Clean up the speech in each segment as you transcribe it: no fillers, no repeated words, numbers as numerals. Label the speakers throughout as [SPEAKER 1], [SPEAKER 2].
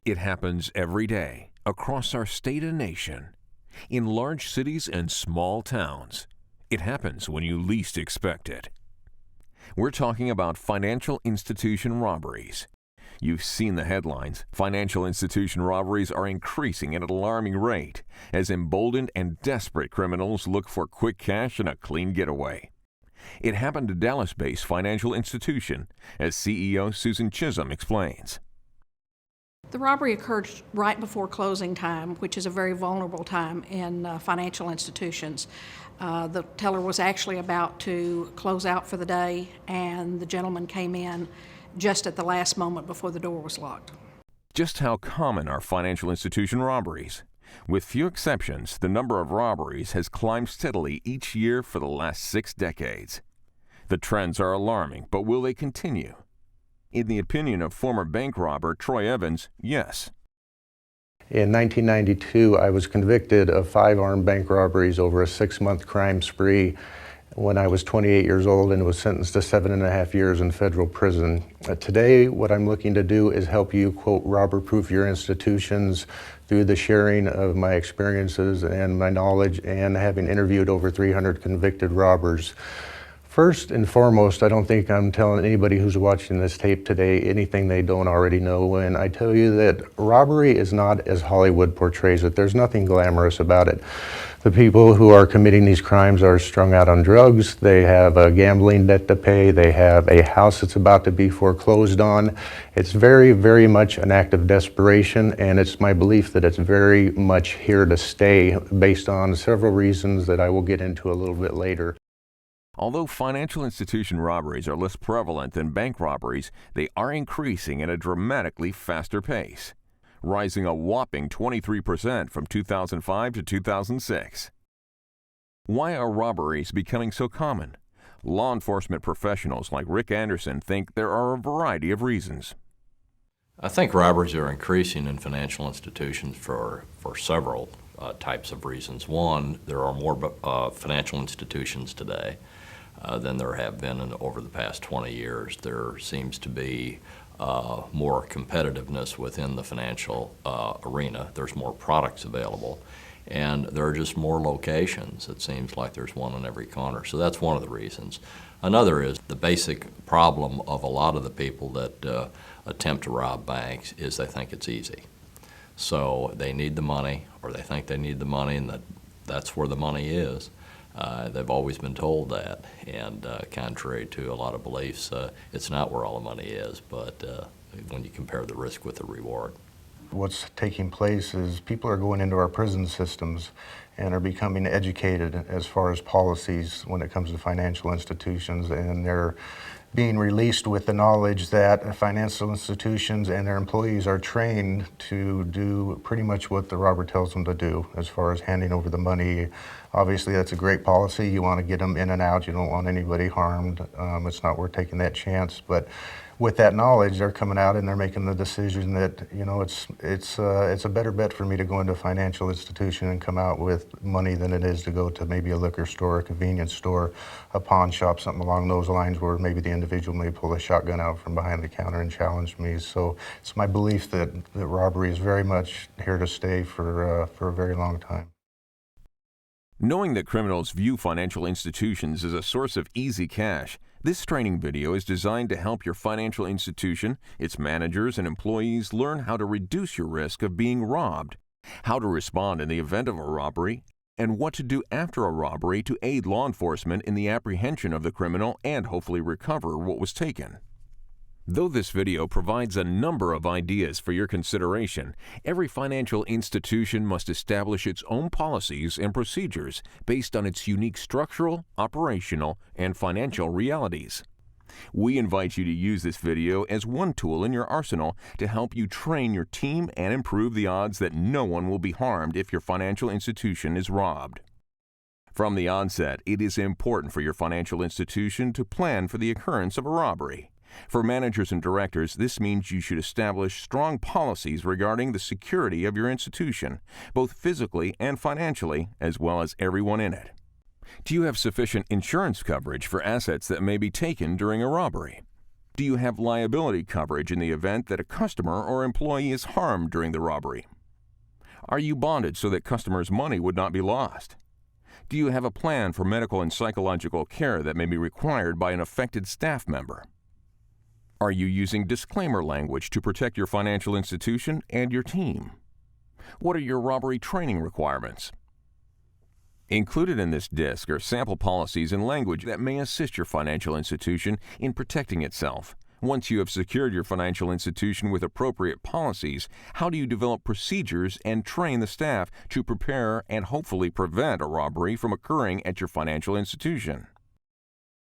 [SPEAKER 1] It happens every day across our state and nation, in large cities and small towns. It happens when you least expect it. We're talking about financial institution robberies. You've seen the headlines. Financial institution robberies are increasing at an alarming rate as emboldened and desperate criminals look for quick cash and a clean getaway. It happened to Dallas-based financial institution, as CEO Susan Chisholm explains.
[SPEAKER 2] The robbery occurred right before closing time, which is a very vulnerable time in financial institutions. The teller was actually about to close out for the day, and the gentleman came in just at the last moment before the door was locked.
[SPEAKER 1] Just how common are financial institution robberies? With few exceptions, the number of robberies has climbed steadily each year for the last 6 decades. The trends are alarming, but will they continue? In the opinion of former bank robber Troy Evans, yes.
[SPEAKER 3] In 1992, I was convicted of 5 armed bank robberies over a 6-month crime spree when I was 28 years old and was sentenced to 7.5 years in federal prison. Today, what I'm looking to do is help you, quote, robber-proof your institutions through the sharing of my experiences and my knowledge and having interviewed over 300 convicted robbers. First and foremost, I don't think I'm telling anybody who's watching this tape today anything they don't already know when I tell you that robbery is not as Hollywood portrays it. There's nothing glamorous about it. The people who are committing these crimes are strung out on drugs, they have a gambling debt to pay, they have a house that's about to be foreclosed on. It's very, very much an act of desperation, and it's my belief that it's very much here to stay based on several reasons that I will get into a little bit later.
[SPEAKER 1] Although financial institution robberies are less prevalent than bank robberies, they are increasing at a dramatically faster pace, rising a whopping 23% from 2005 to 2006. Why are robberies becoming so common? Law enforcement professionals like Rick Anderson think there are a variety of reasons.
[SPEAKER 4] I think robberies are increasing in financial institutions for several types of reasons. One, there are more financial institutions today than there have been over the past 20 years. There seems to be more competitiveness within the financial arena. There's more products available, and there are just more locations. It seems like there's one in every corner. So that's one of the reasons. Another is the basic problem of a lot of the people that attempt to rob banks is they think it's easy. So they need the money, or they think they need the money, and that's where the money is. They've always been told that, and contrary to a lot of beliefs, it's not where all the money is, but when you compare the risk with the reward.
[SPEAKER 3] What's taking place is people are going into our prison systems and are becoming educated as far as policies when it comes to financial institutions, and they're being released with the knowledge that financial institutions and their employees are trained to do pretty much what the robber tells them to do as far as handing over the money. Obviously, that's a great policy. You want to get them in and out. You don't want anybody harmed. It's not worth taking that chance. But with that knowledge, they're coming out and they're making the decision that, you know, it's a better bet for me to go into a financial institution and come out with money than it is to go to maybe a liquor store, a convenience store, a pawn shop, something along those lines where maybe the individual may pull a shotgun out from behind the counter and challenge me. So it's my belief that robbery is very much here to stay for a very long time.
[SPEAKER 1] Knowing that criminals view financial institutions as a source of easy cash, this training video is designed to help your financial institution, its managers, and employees learn how to reduce your risk of being robbed, how to respond in the event of a robbery, and what to do after a robbery to aid law enforcement in the apprehension of the criminal and hopefully recover what was taken. Though this video provides a number of ideas for your consideration, every financial institution must establish its own policies and procedures based on its unique structural, operational, and financial realities. We invite you to use this video as one tool in your arsenal to help you train your team and improve the odds that no one will be harmed if your financial institution is robbed. From the onset, it is important for your financial institution to plan for the occurrence of a robbery. For managers and directors, this means you should establish strong policies regarding the security of your institution, both physically and financially, as well as everyone in it. Do you have sufficient insurance coverage for assets that may be taken during a robbery? Do you have liability coverage in the event that a customer or employee is harmed during the robbery? Are you bonded so that customers' money would not be lost? Do you have a plan for medical and psychological care that may be required by an affected staff member? Are you using disclaimer language to protect your financial institution and your team? What are your robbery training requirements? Included in this disc are sample policies and language that may assist your financial institution in protecting itself. Once you have secured your financial institution with appropriate policies, how do you develop procedures and train the staff to prepare and hopefully prevent a robbery from occurring at your financial institution?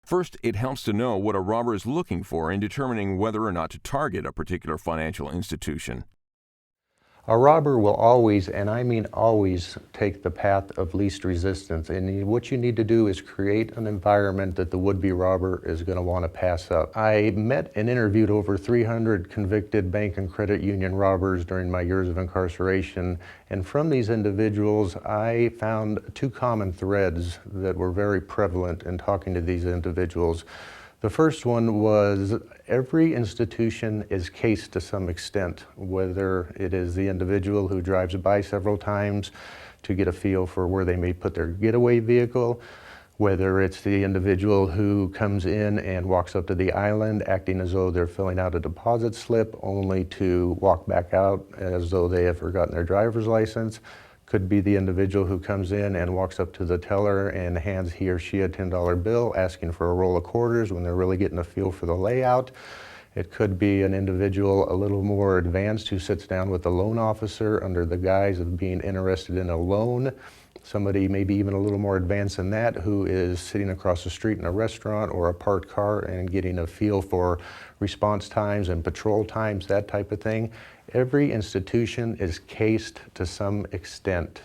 [SPEAKER 1] First, it helps to know what a robber is looking for in determining whether or not to target a particular financial institution.
[SPEAKER 3] A robber will always, and I mean always, take the path of least resistance. And what you need to do is create an environment that the would-be robber is going to want to pass up. I met and interviewed over 300 convicted bank and credit union robbers during my years of incarceration. And from these individuals, I found two common threads that were very prevalent in talking to these individuals. The first one was every institution is cased to some extent, whether it is the individual who drives by several times to get a feel for where they may put their getaway vehicle, whether it's the individual who comes in and walks up to the island acting as though they're filling out a deposit slip only to walk back out as though they have forgotten their driver's license. Could be the individual who comes in and walks up to the teller and hands he or she a $10 bill asking for a roll of quarters when they're really getting a feel for the layout. It could be an individual a little more advanced who sits down with a loan officer under the guise of being interested in a loan. Somebody maybe even a little more advanced than that who is sitting across the street in a restaurant or a parked car and getting a feel for response times and patrol times, that type of thing. Every institution is cased to some extent.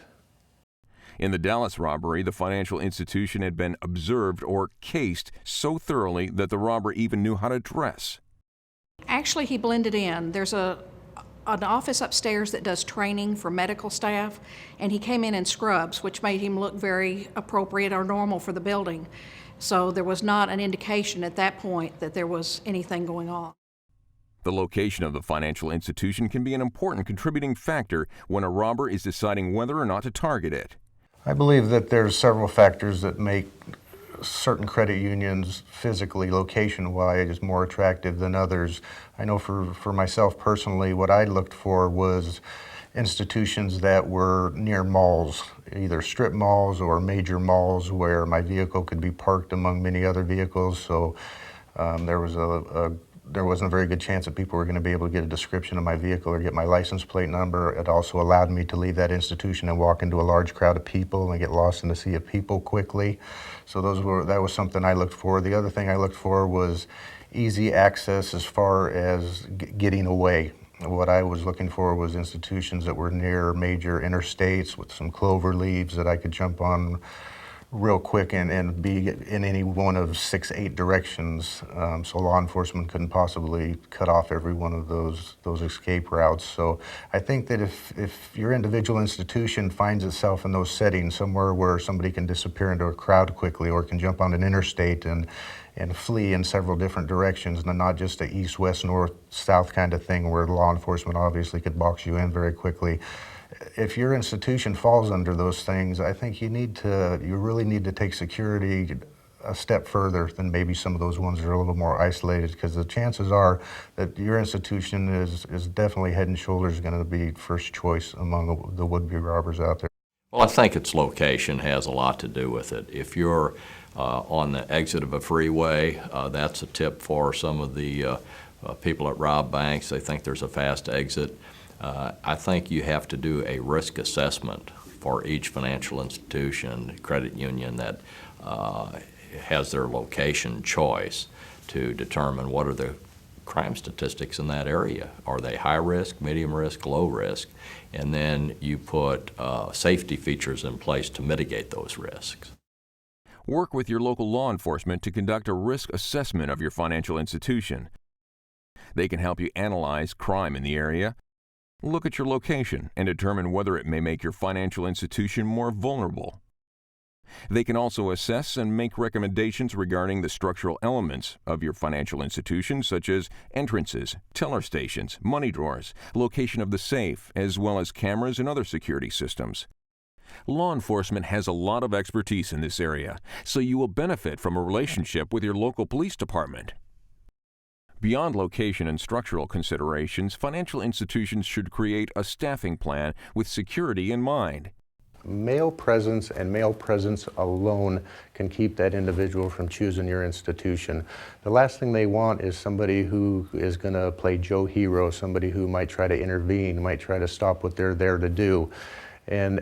[SPEAKER 1] In the Dallas robbery, the financial institution had been observed or cased so thoroughly that the robber even knew how to dress.
[SPEAKER 2] Actually, he blended in. There's an office upstairs that does training for medical staff, and he came in scrubs, which made him look very appropriate or normal for the building. So there was not an indication at that point that there was anything going on.
[SPEAKER 1] The location of the financial institution can be an important contributing factor when a robber is deciding whether or not to target it.
[SPEAKER 3] I believe that there's several factors that make certain credit unions physically, location-wise, more attractive than others. I know for myself personally, what I looked for was institutions that were near malls, either strip malls or major malls where my vehicle could be parked among many other vehicles. So there wasn't a very good chance that people were going to be able to get a description of my vehicle or get my license plate number. It also allowed me to leave that institution and walk into a large crowd of people and get lost in the sea of people quickly. So that was something I looked for. The other thing I looked for was easy access as far as getting away. What I was looking for was institutions that were near major interstates with some clover leaves that I could jump on real quick and be in any one of 6, 8 directions, so law enforcement couldn't possibly cut off every one of those escape routes. So I think that if your individual institution finds itself in those settings, somewhere where somebody can disappear into a crowd quickly or can jump on an interstate and flee in several different directions, and not just a east, west, north, south kind of thing where law enforcement obviously could box you in very quickly. If your institution falls under those things, I think you really need to take security a step further than maybe some of those ones that are a little more isolated, because the chances are that your institution is definitely head and shoulders going to be first choice among the would-be robbers out there.
[SPEAKER 4] Well, I think its location has a lot to do with it. If you're on the exit of a freeway, that's a tip for some of the people that rob banks. They think there's a fast exit. I think you have to do a risk assessment for each financial institution, credit union that has their location choice to determine what are the crime statistics in that area. Are they high risk, medium risk, low risk? And then you put safety features in place to mitigate those risks.
[SPEAKER 1] Work with your local law enforcement to conduct a risk assessment of your financial institution. They can help you analyze crime in the area, look at your location, and determine whether it may make your financial institution more vulnerable. They can also assess and make recommendations regarding the structural elements of your financial institution, such as entrances, teller stations, money drawers, location of the safe, as well as cameras and other security systems. Law enforcement has a lot of expertise in this area, so you will benefit from a relationship with your local police department. Beyond location and structural considerations, financial institutions should create a staffing plan with security in mind.
[SPEAKER 3] Male presence and male presence alone can keep that individual from choosing your institution. The last thing they want is somebody who is going to play Joe Hero, somebody who might try to intervene, might try to stop what they're there to do. And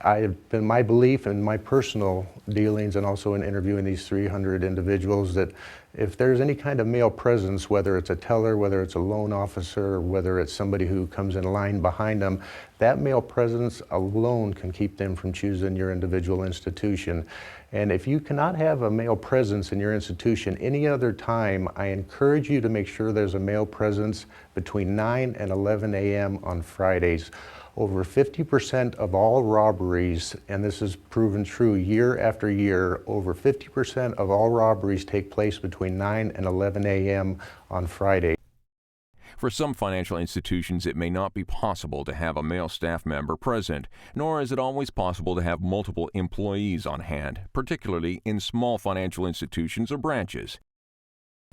[SPEAKER 3] I've been my belief in my personal dealings and also in interviewing these 300 individuals that if there's any kind of male presence, whether it's a teller, whether it's a loan officer, whether it's somebody who comes in line behind them, that male presence alone can keep them from choosing your individual institution. And if you cannot have a male presence in your institution any other time, I encourage you to make sure there's a male presence between 9 and 11 a.m. on Fridays. Over 50% of all robberies, and this is proven true year after year, over 50% of all robberies take place between 9 and 11 a.m. on Friday.
[SPEAKER 1] For some financial institutions, it may not be possible to have a male staff member present, nor is it always possible to have multiple employees on hand, particularly in small financial institutions or branches.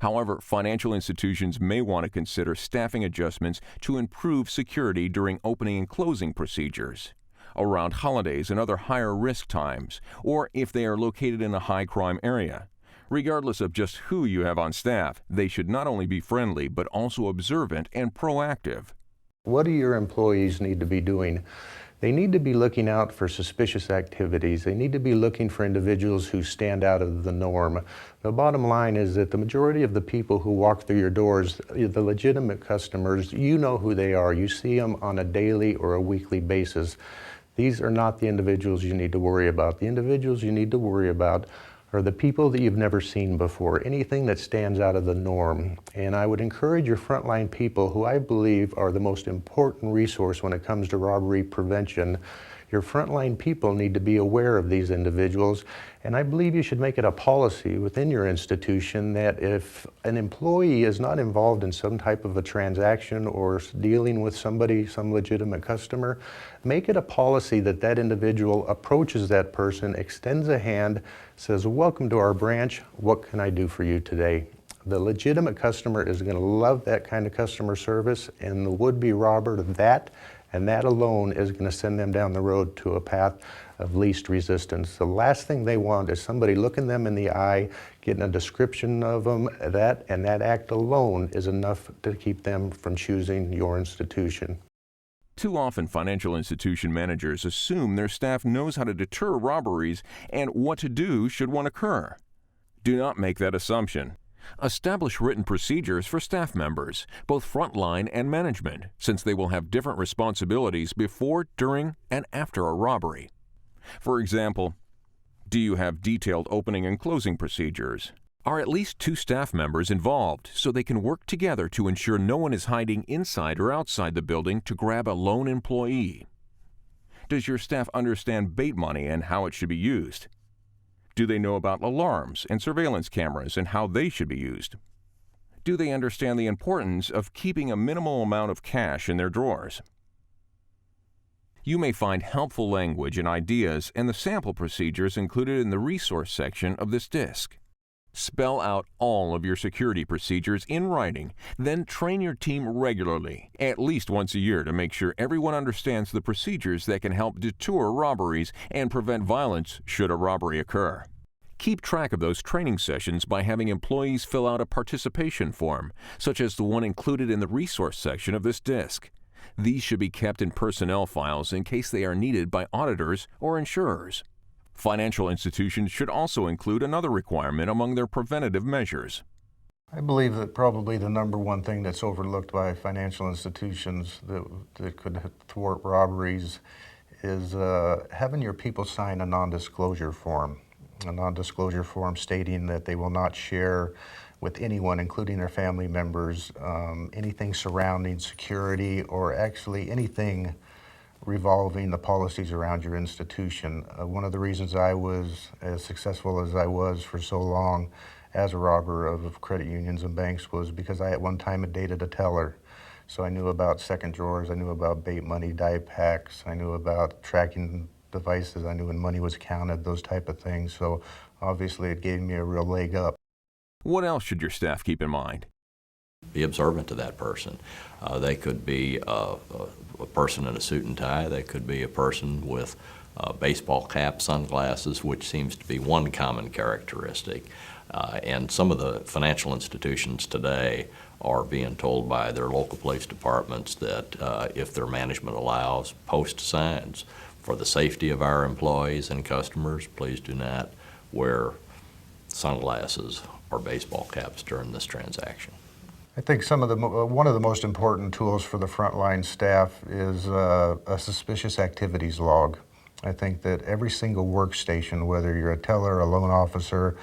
[SPEAKER 1] However, financial institutions may want to consider staffing adjustments to improve security during opening and closing procedures, around holidays and other higher risk times, or if they are located in a high crime area. Regardless of just who you have on staff, they should not only be friendly but also observant and proactive.
[SPEAKER 3] What do your employees need to be doing? They need to be looking out for suspicious activities. They need to be looking for individuals who stand out of the norm. The bottom line is that the majority of the people who walk through your doors, the legitimate customers, you know who they are. You see them on a daily or a weekly basis. These are not the individuals you need to worry about. The individuals you need to worry about are the people that you've never seen before, anything that stands out of the norm. And I would encourage your frontline people, who I believe are the most important resource when it comes to robbery prevention. Your frontline people need to be aware of these individuals, and I believe you should make it a policy within your institution that if an employee is not involved in some type of a transaction or dealing with somebody, some legitimate customer, make it a policy that that individual approaches that person, extends a hand, says, "Welcome to our branch, what can I do for you today?" The legitimate customer is going to love that kind of customer service, and the would-be robber, that and that alone is going to send them down the road to a path of least resistance. The last thing they want is somebody looking them in the eye, getting a description of them, and that act alone is enough to keep them from choosing your institution.
[SPEAKER 1] Too often, financial institution managers assume their staff knows how to deter robberies and what to do should one occur. Do not make that assumption. Establish written procedures for staff members, both frontline and management, since they will have different responsibilities before, during, and after a robbery. For example, do you have detailed opening and closing procedures? Are at least 2 staff members involved so they can work together to ensure no one is hiding inside or outside the building to grab a lone employee? Does your staff understand bait money and how it should be used? Do they know about alarms and surveillance cameras and how they should be used? Do they understand the importance of keeping a minimal amount of cash in their drawers? You may find helpful language and ideas and the sample procedures included in the resource section of this disc. Spell out all of your security procedures in writing, then train your team regularly, at least once a year, to make sure everyone understands the procedures that can help deter robberies and prevent violence should a robbery occur. Keep track of those training sessions by having employees fill out a participation form, such as the one included in the resource section of this disc. These should be kept in personnel files in case they are needed by auditors or insurers. Financial institutions should also include another requirement among their preventative measures.
[SPEAKER 3] I believe that probably the number one thing that's overlooked by financial institutions that could thwart robberies is having your people sign a non-disclosure form. A non-disclosure form stating that they will not share with anyone, including their family members, anything surrounding security or actually anything revolving the policies around your institution. One of the reasons I was as successful as I was for so long as a robber of credit unions and banks was because I at one time had dated a teller. So I knew about second drawers, I knew about bait money, die packs, I knew about tracking devices, I knew when money was counted, those type of things. So obviously it gave me a real leg up.
[SPEAKER 1] What else should your staff keep in mind?
[SPEAKER 4] Be observant to that person. They could be a person in a suit and tie. They could be a person with baseball cap, sunglasses, which seems to be one common characteristic. And some of the financial institutions today are being told by their local police departments that if their management allows, post signs for the safety of our employees and customers. Please do not wear sunglasses or baseball caps during this transaction.
[SPEAKER 3] I think one of the most important tools for the frontline staff is a suspicious activities log. I think that every single workstation, whether you're a teller, a loan officer,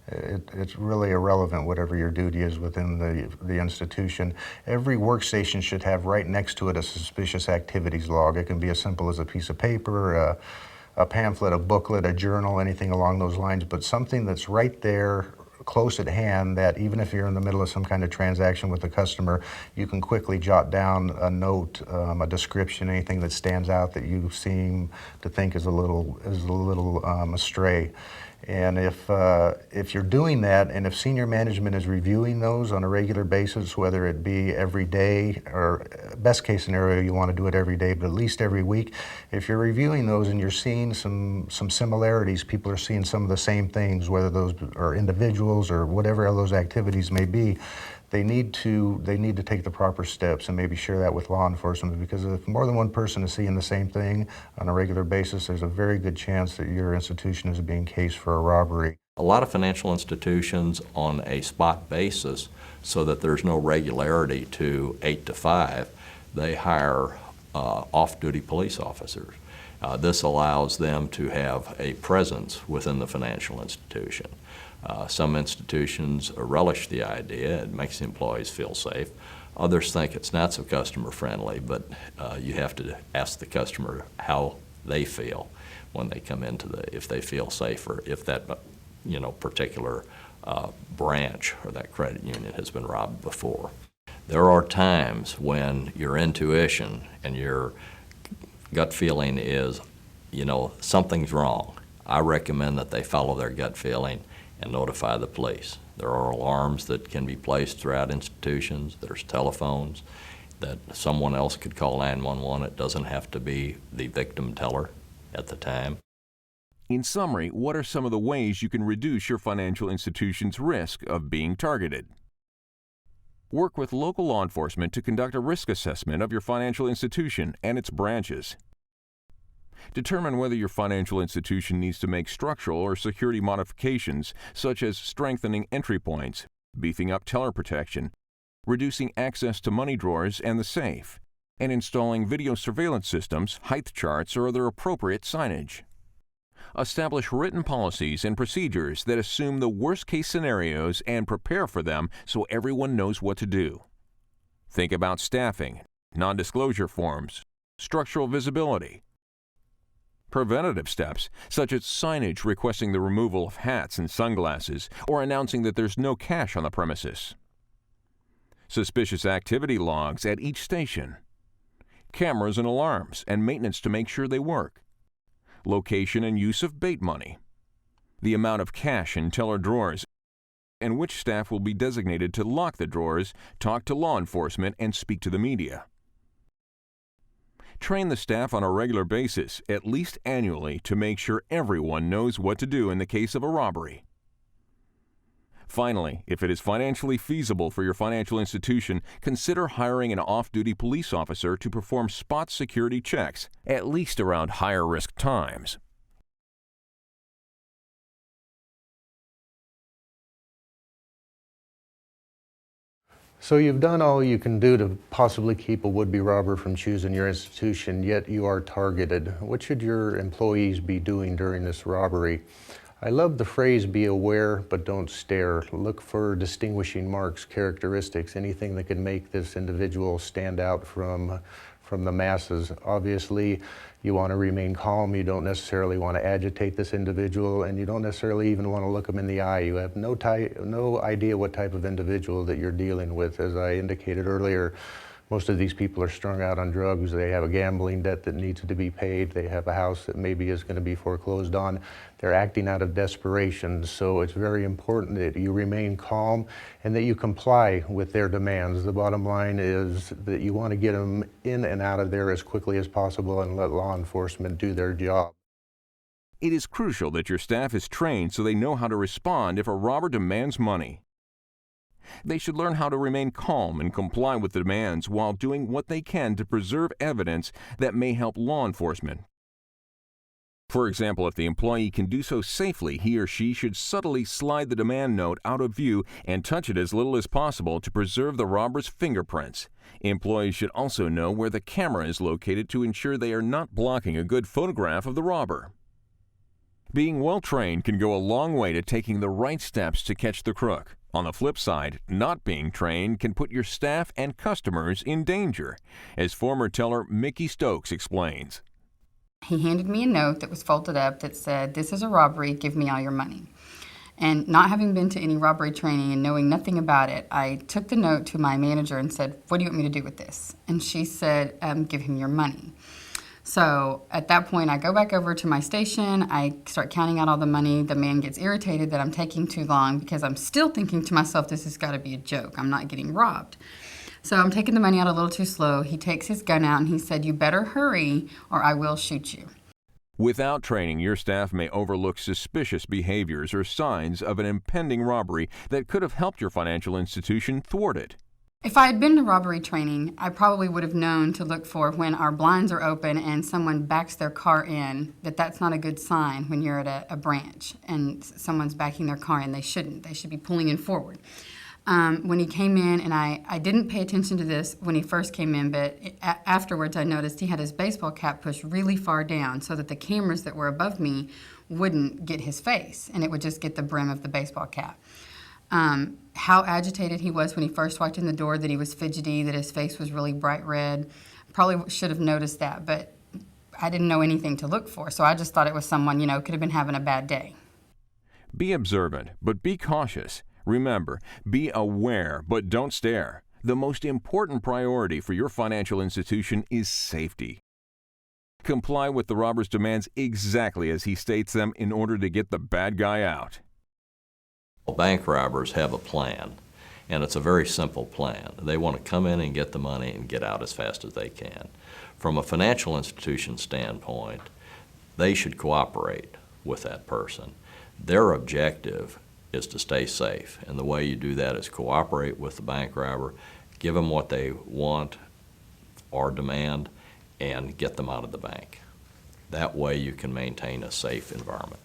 [SPEAKER 3] it's really irrelevant whatever your duty is within the institution. Every workstation should have right next to it a suspicious activities log. It can be as simple as a piece of paper, a pamphlet, a booklet, a journal, anything along those lines, but something that's right there close at hand that even if you're in the middle of some kind of transaction with a customer, you can quickly jot down a note, a description, anything that stands out that you seem to think is a little astray. And if you're doing that, and if senior management is reviewing those on a regular basis, whether it be every day, or best case scenario, you want to do it every day, but at least every week, if you're reviewing those and you're seeing some similarities, people are seeing some of the same things, whether those are individuals or whatever those activities may be, they need to take the proper steps and maybe share that with law enforcement, because if more than one person is seeing the same thing on a regular basis, there's a very good chance that your institution is being cased for a robbery.
[SPEAKER 4] A lot of financial institutions on a spot basis, so that there's no regularity to 8 to 5, they hire off-duty police officers. This allows them to have a presence within the financial institution. Some institutions relish the idea. It makes the employees feel safe. Others think it's not so customer friendly, but you have to ask the customer how they feel when they come into if they feel safer, if that particular branch or that credit union has been robbed before. There are times when your intuition and your gut feeling is, something's wrong. I recommend that they follow their gut feeling and notify the police. There are alarms that can be placed throughout institutions. There's telephones that someone else could call 911. It doesn't have to be the victim teller at the time.
[SPEAKER 1] In summary, what are some of the ways you can reduce your financial institution's risk of being targeted? Work with local law enforcement to conduct a risk assessment of your financial institution and its branches. Determine whether your financial institution needs to make structural or security modifications, such as strengthening entry points, beefing up teller protection, reducing access to money drawers and the safe, and installing video surveillance systems, height charts, or other appropriate signage. Establish written policies and procedures that assume the worst-case scenarios and prepare for them so everyone knows what to do. Think about staffing, non-disclosure forms, structural visibility. Preventative steps, such as signage requesting the removal of hats and sunglasses or announcing that there's no cash on the premises. Suspicious activity logs at each station. Cameras and alarms and maintenance to make sure they work. Location and use of bait money. The amount of cash in teller drawers and which staff will be designated to lock the drawers, talk to law enforcement, and speak to the media. Train the staff on a regular basis, at least annually, to make sure everyone knows what to do in the case of a robbery. Finally, if it is financially feasible for your financial institution, consider hiring an off-duty police officer to perform spot security checks, at least around higher-risk times.
[SPEAKER 3] So you've done all you can do to possibly keep a would-be robber from choosing your institution, yet you are targeted. What should your employees be doing during this robbery? I love the phrase, be aware but don't stare. Look for distinguishing marks, characteristics, anything that can make this individual stand out from from the masses. Obviously, you want to remain calm. You don't necessarily want to agitate this individual, and you don't necessarily even want to look them in the eye. You have no idea what type of individual that you're dealing with. As I indicated earlier, most of these people are strung out on drugs. They have a gambling debt that needs to be paid. They have a house that maybe is going to be foreclosed on. They're acting out of desperation. So it's very important that you remain calm and that you comply with their demands. The bottom line is that you want to get them in and out of there as quickly as possible and let law enforcement do their job.
[SPEAKER 1] It is crucial that your staff is trained so they know how to respond if a robber demands money. They should learn how to remain calm and comply with the demands while doing what they can to preserve evidence that may help law enforcement. For example, if the employee can do so safely, he or she should subtly slide the demand note out of view and touch it as little as possible to preserve the robber's fingerprints. Employees should also know where the camera is located to ensure they are not blocking a good photograph of the robber. Being well trained can go a long way to taking the right steps to catch the crook. On the flip side, not being trained can put your staff and customers in danger, as former teller Mickey Stokes explains.
[SPEAKER 5] He handed me a note that was folded up that said, "This is a robbery, give me all your money." And not having been to any robbery training and knowing nothing about it, I took the note to my manager and said, "What do you want me to do with this?" And she said, "Give him your money." So at that point, I go back over to my station. I start counting out all the money. The man gets irritated that I'm taking too long because I'm still thinking to myself, this has got to be a joke. I'm not getting robbed. So I'm taking the money out a little too slow. He takes his gun out and he said, "You better hurry or I will shoot you."
[SPEAKER 1] Without training, your staff may overlook suspicious behaviors or signs of an impending robbery that could have helped your financial institution thwart it.
[SPEAKER 5] If I had been to robbery training, I probably would have known to look for when our blinds are open and someone backs their car in, that's not a good sign when you're at a branch and someone's backing their car in. They shouldn't. They should be pulling in forward. When he came in, and I didn't pay attention to this when he first came in, but afterwards I noticed he had his baseball cap pushed really far down so that the cameras that were above me wouldn't get his face, and it would just get the brim of the baseball cap. How agitated he was when he first walked in the door, that he was fidgety, that his face was really bright red. Probably should have noticed that, but I didn't know anything to look for, so I just thought it was someone, could have been having a bad day.
[SPEAKER 1] Be observant, but be cautious. Remember, be aware, but don't stare. The most important priority for your financial institution is safety. Comply with the robber's demands exactly as he states them in order to get the bad guy out.
[SPEAKER 4] Bank robbers have a plan, and it's a very simple plan. They want to come in and get the money and get out as fast as they can. From a financial institution standpoint, they should cooperate with that person. Their objective is to stay safe, and the way you do that is cooperate with the bank robber, give them what they want or demand, and get them out of the bank. That way you can maintain a safe environment.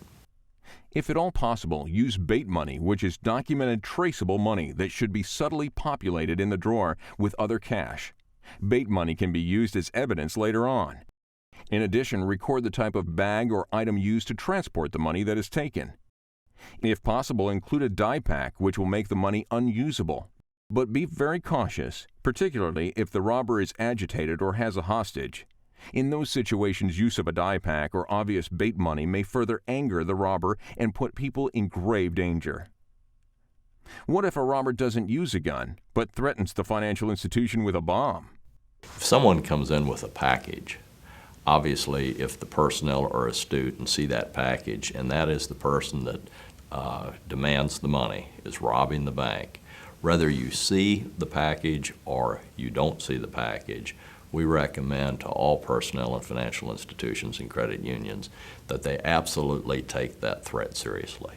[SPEAKER 1] If at all possible, use bait money, which is documented traceable money that should be subtly populated in the drawer with other cash. Bait money can be used as evidence later on. In addition, record the type of bag or item used to transport the money that is taken. If possible, include a die pack, which will make the money unusable. But be very cautious, particularly if the robber is agitated or has a hostage. In those situations, use of a die pack or obvious bait money may further anger the robber and put people in grave danger. What if a robber doesn't use a gun, but threatens the financial institution with a bomb?
[SPEAKER 4] If someone comes in with a package, obviously if the personnel are astute and see that package, and that is the person that demands the money, is robbing the bank, whether you see the package or you don't see the package, we recommend to all personnel in financial institutions and credit unions that they absolutely take that threat seriously.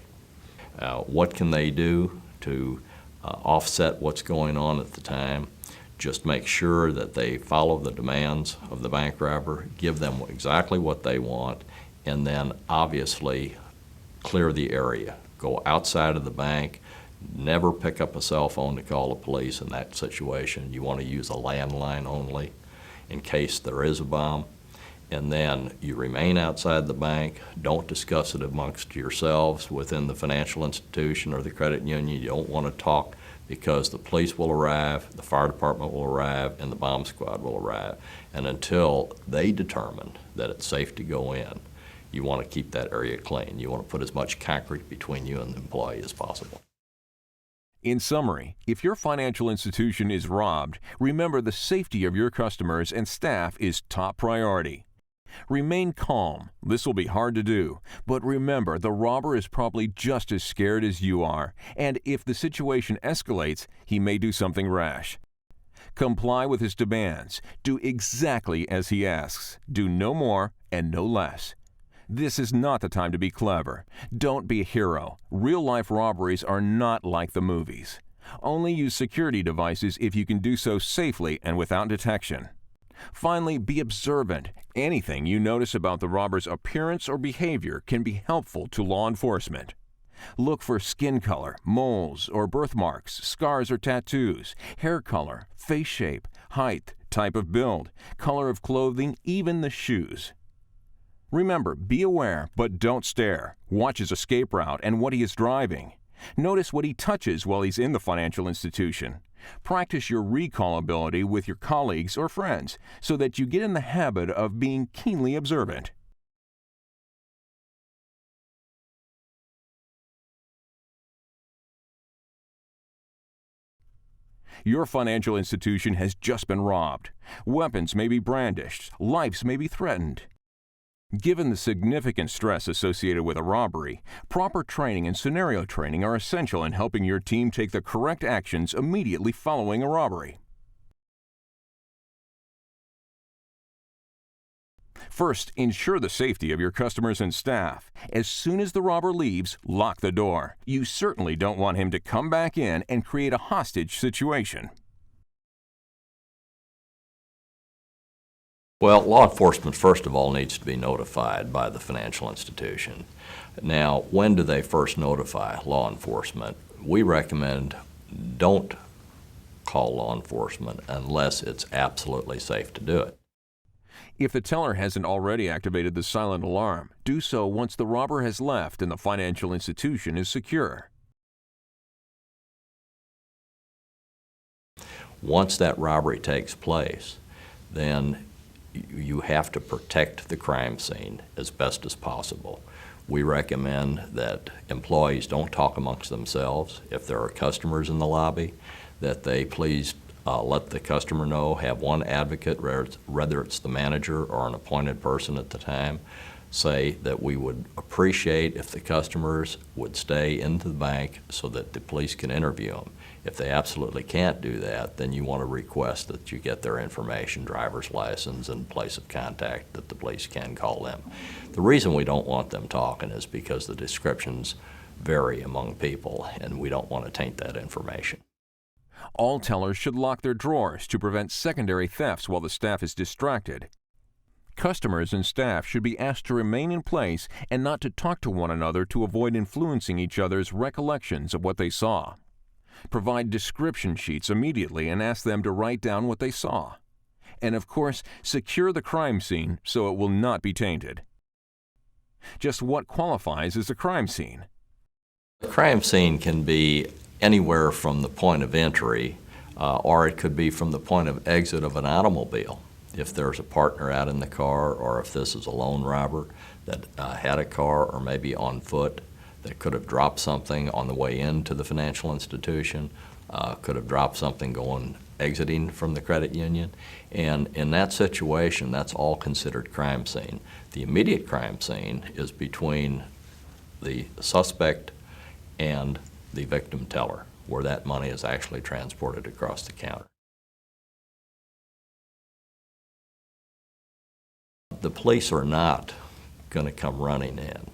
[SPEAKER 4] What can they do to offset what's going on at the time? Just make sure that they follow the demands of the bank robber, give them exactly what they want, and then obviously clear the area. Go outside of the bank. Never pick up a cell phone to call the police in that situation. You want to use a landline only in case there is a bomb. And then you remain outside the bank. Don't discuss it amongst yourselves within the financial institution or the credit union. You don't want to talk because the police will arrive, the fire department will arrive, and the bomb squad will arrive. And until they determine that it's safe to go in, you want to keep that area clean. You want to put as much concrete between you and the employee as possible.
[SPEAKER 1] In summary, if your financial institution is robbed, remember the safety of your customers and staff is top priority. Remain calm. This will be hard to do, but remember the robber is probably just as scared as you are, and if the situation escalates, he may do something rash. Comply with his demands. Do exactly as he asks. Do no more and no less. This is not the time to be clever. Don't be a hero. Real-life robberies are not like the movies. Only use security devices if you can do so safely and without detection. Finally, be observant. Anything you notice about the robber's appearance or behavior can be helpful to law enforcement. Look for skin color, moles or birthmarks, scars or tattoos, hair color, face shape, height, type of build, color of clothing, even the shoes. Remember, be aware, but don't stare. Watch his escape route and what he is driving. Notice what he touches while he's in the financial institution. Practice your recall ability with your colleagues or friends so that you get in the habit of being keenly observant. Your financial institution has just been robbed. Weapons may be brandished. Lives may be threatened. Given the significant stress associated with a robbery, proper training and scenario training are essential in helping your team take the correct actions immediately following a robbery. First, ensure the safety of your customers and staff. As soon as the robber leaves, lock the door. You certainly don't want him to come back in and create a hostage situation.
[SPEAKER 4] Well, law enforcement, first of all, needs to be notified by the financial institution. Now, when do they first notify law enforcement? We recommend don't call law enforcement unless it's absolutely safe to do it.
[SPEAKER 1] If the teller hasn't already activated the silent alarm, do so once the robber has left and the financial institution is secure.
[SPEAKER 4] Once that robbery takes place, then you have to protect the crime scene as best as possible. We recommend that employees don't talk amongst themselves. If there are customers in the lobby, that they please let the customer know, have one advocate, whether it's the manager or an appointed person at the time, say that we would appreciate if the customers would stay into the bank so that the police can interview them. If they absolutely can't do that, then you want to request that you get their information, driver's license, and place of contact that the police can call them. The reason we don't want them talking is because the descriptions vary among people, and we don't want to taint that information.
[SPEAKER 1] All tellers should lock their drawers to prevent secondary thefts while the staff is distracted. Customers and staff should be asked to remain in place and not to talk to one another to avoid influencing each other's recollections of what they saw. Provide description sheets immediately and ask them to write down what they saw. And of course, secure the crime scene so it will not be tainted. Just what qualifies as a crime scene?
[SPEAKER 4] The crime scene can be anywhere from the point of entry or it could be from the point of exit of an automobile. If there's a partner out in the car, or if this is a lone robber that had a car or maybe on foot, that could have dropped something on the way into the financial institution, could have dropped something exiting from the credit union. And in that situation, that's all considered crime scene. The immediate crime scene is between the suspect and the victim teller, where that money is actually transported across the counter. The police are not going to come running in.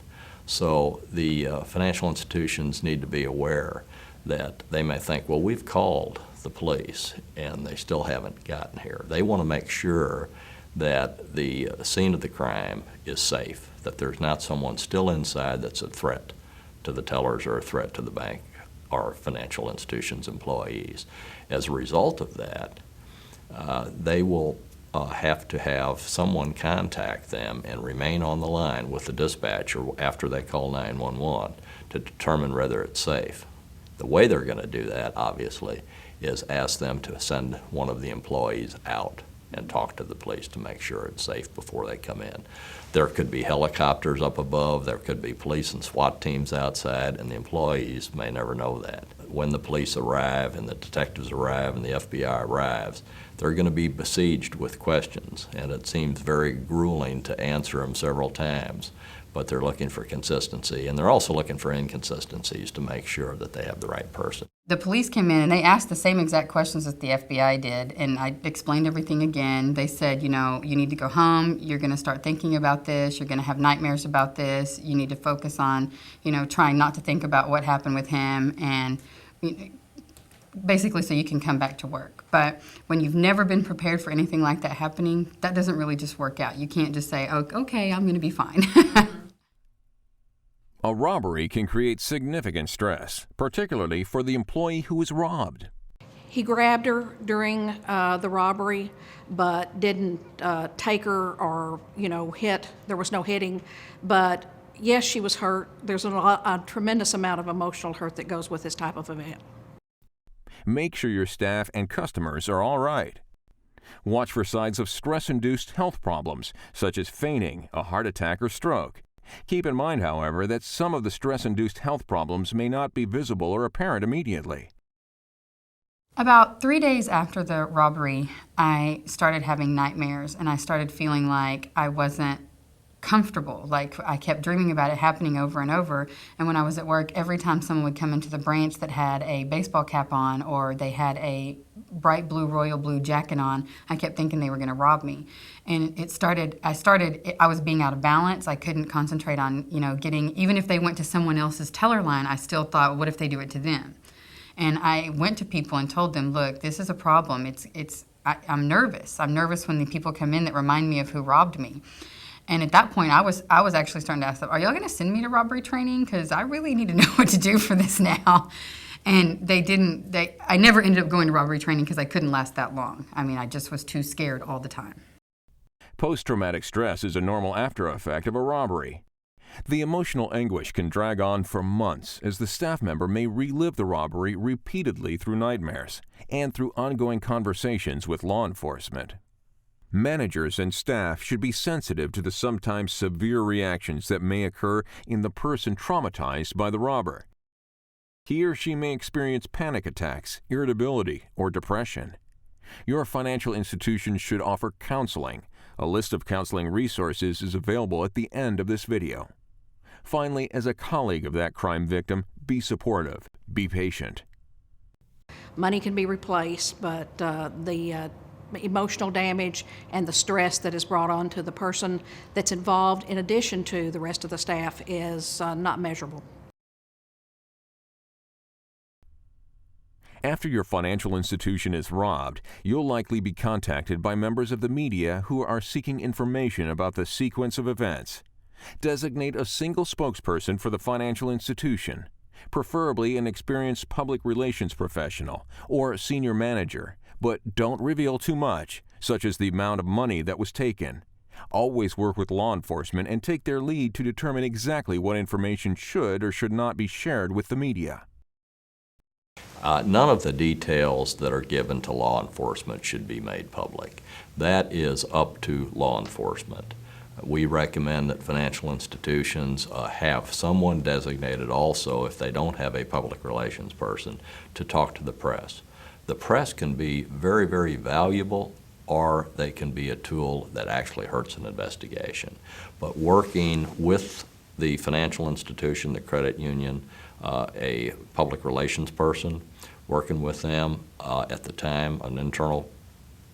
[SPEAKER 4] So the financial institutions need to be aware that they may think, well, we've called the police and they still haven't gotten here. They want to make sure that the scene of the crime is safe, that there's not someone still inside that's a threat to the tellers or a threat to the bank or financial institutions' employees. As a result of that, they will have to have someone contact them and remain on the line with the dispatcher after they call 911 to determine whether it's safe. The way they're going to do that, obviously, is ask them to send one of the employees out and talk to the police to make sure it's safe before they come in. There could be helicopters up above, there could be police and SWAT teams outside, and the employees may never know that. When the police arrive and the detectives arrive and the FBI arrives, they're going to be besieged with questions, and it seems very grueling to answer them several times, but they're looking for consistency, and they're also looking for inconsistencies to make sure that they have the right person.
[SPEAKER 5] The police came in and they asked the same exact questions that the FBI did, and I explained everything again. They said, you know, you need to go home, you're going to start thinking about this, you're going to have nightmares about this, you need to focus on, you know, trying not to think about what happened with him, and basically so you can come back to work. But when you've never been prepared for anything like that happening, that doesn't really just work out. You can't just say, oh, okay, I'm going to be fine.
[SPEAKER 1] A robbery can create significant stress, particularly for the employee who was robbed.
[SPEAKER 2] He grabbed her during the robbery, but didn't take her or, hit. There was no hitting. But yes, she was hurt. There's a tremendous amount of emotional hurt that goes with this type of event.
[SPEAKER 1] Make sure your staff and customers are all right. Watch for signs of stress-induced health problems, such as fainting, a heart attack, or stroke. Keep in mind, however, that some of the stress-induced health problems may not be visible or apparent immediately.
[SPEAKER 5] About 3 days after the robbery, I started having nightmares, and I started feeling like I wasn't comfortable. Like I kept dreaming about it happening over and over. And when I was at work, every time someone would come into the branch that had a baseball cap on or they had a bright blue, royal blue jacket on, I kept thinking they were going to rob me. And I was being out of balance. I couldn't concentrate on, getting, even if they went to someone else's teller line, I still thought, what if they do it to them? And I went to people and told them, look, this is a problem. I'm nervous. I'm nervous when the people come in that remind me of who robbed me. And at that point, I was actually starting to ask them, are y'all going to send me to robbery training? Because I really need to know what to do for this now. And they didn't. I never ended up going to robbery training because I couldn't last that long. I mean, I just was too scared all the time.
[SPEAKER 1] Post-traumatic stress is a normal after effect of a robbery. The emotional anguish can drag on for months as the staff member may relive the robbery repeatedly through nightmares and through ongoing conversations with law enforcement. Managers and staff should be sensitive to the sometimes severe reactions that may occur in the person traumatized by the robber. He or she may experience panic attacks, irritability, or depression. Your financial institution should offer counseling. A list of counseling resources is available at the end of this video. Finally, as a colleague of that crime victim, be supportive, be patient.
[SPEAKER 2] Money can be replaced, but the emotional damage and the stress that is brought on to the person that's involved, in addition to the rest of the staff, is not measurable.
[SPEAKER 1] After your financial institution is robbed, you'll likely be contacted by members of the media who are seeking information about the sequence of events. Designate a single spokesperson for the financial institution, preferably an experienced public relations professional or senior manager, but don't reveal too much, such as the amount of money that was taken. Always work with law enforcement and take their lead to determine exactly what information should or should not be shared with the media.
[SPEAKER 4] None of the details that are given to law enforcement should be made public. That is up to law enforcement. We recommend that financial institutions have someone designated also, if they don't have a public relations person, to talk to the press. The press can be very, very valuable, or they can be a tool that actually hurts an investigation. But working with the financial institution, the credit union, a public relations person, working with them at the time, an internal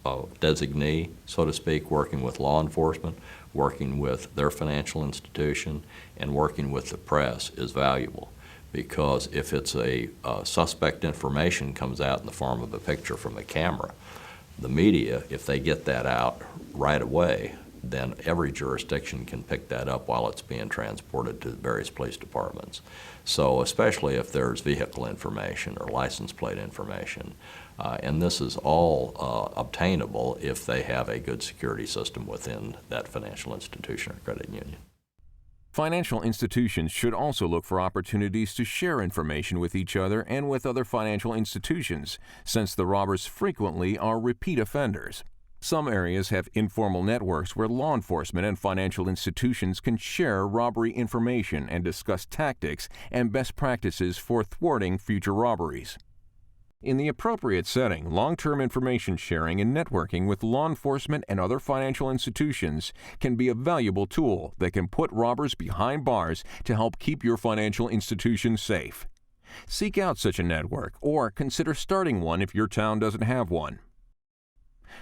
[SPEAKER 4] designee, so to speak, working with law enforcement, working with their financial institution, and working with the press is valuable. Because if it's a suspect information comes out in the form of a picture from a camera, the media, if they get that out right away, then every jurisdiction can pick that up while it's being transported to the various police departments. So especially if there's vehicle information or license plate information, and this is all obtainable if they have a good security system within that financial institution or credit union.
[SPEAKER 1] Financial institutions should also look for opportunities to share information with each other and with other financial institutions, since the robbers frequently are repeat offenders. Some areas have informal networks where law enforcement and financial institutions can share robbery information and discuss tactics and best practices for thwarting future robberies. In the appropriate setting, long-term information sharing and networking with law enforcement and other financial institutions can be a valuable tool that can put robbers behind bars to help keep your financial institution safe. Seek out such a network or consider starting one if your town doesn't have one.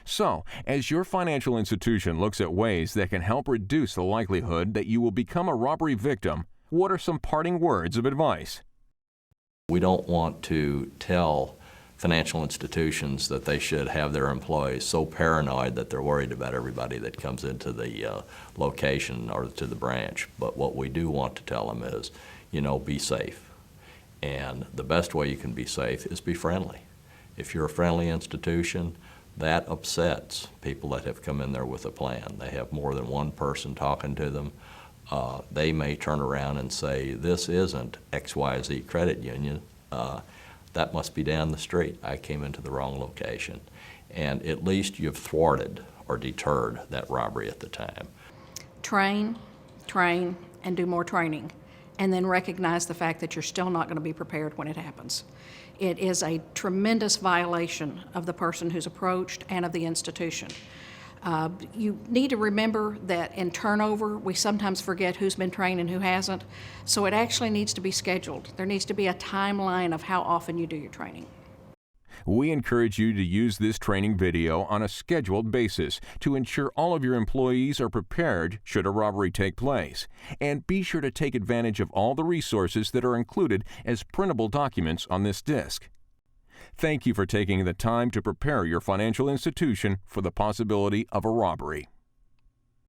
[SPEAKER 1] So, as your financial institution looks at ways that can help reduce the likelihood that you will become a robbery victim, what are some parting words of advice?
[SPEAKER 4] We don't want to tell financial institutions that they should have their employees so paranoid that they're worried about everybody that comes into the location or to the branch. But what we do want to tell them is, be safe. And the best way you can be safe is be friendly. If you're a friendly institution, that upsets people that have come in there with a plan. They have more than one person talking to them. They may turn around and say, this isn't XYZ Credit Union. That must be down the street. I came into the wrong location. And at least you've thwarted or deterred that robbery at the time.
[SPEAKER 2] Train, and do more training, and then recognize the fact that you're still not going to be prepared when it happens. It is a tremendous violation of the person who's approached and of the institution. You need to remember that in turnover, we sometimes forget who's been trained and who hasn't, so it actually needs to be scheduled. There needs to be a timeline of how often you do your training.
[SPEAKER 1] We encourage you to use this training video on a scheduled basis to ensure all of your employees are prepared should a robbery take place. And be sure to take advantage of all the resources that are included as printable documents on this disc. Thank you for taking the time to prepare your financial institution for the possibility of a robbery.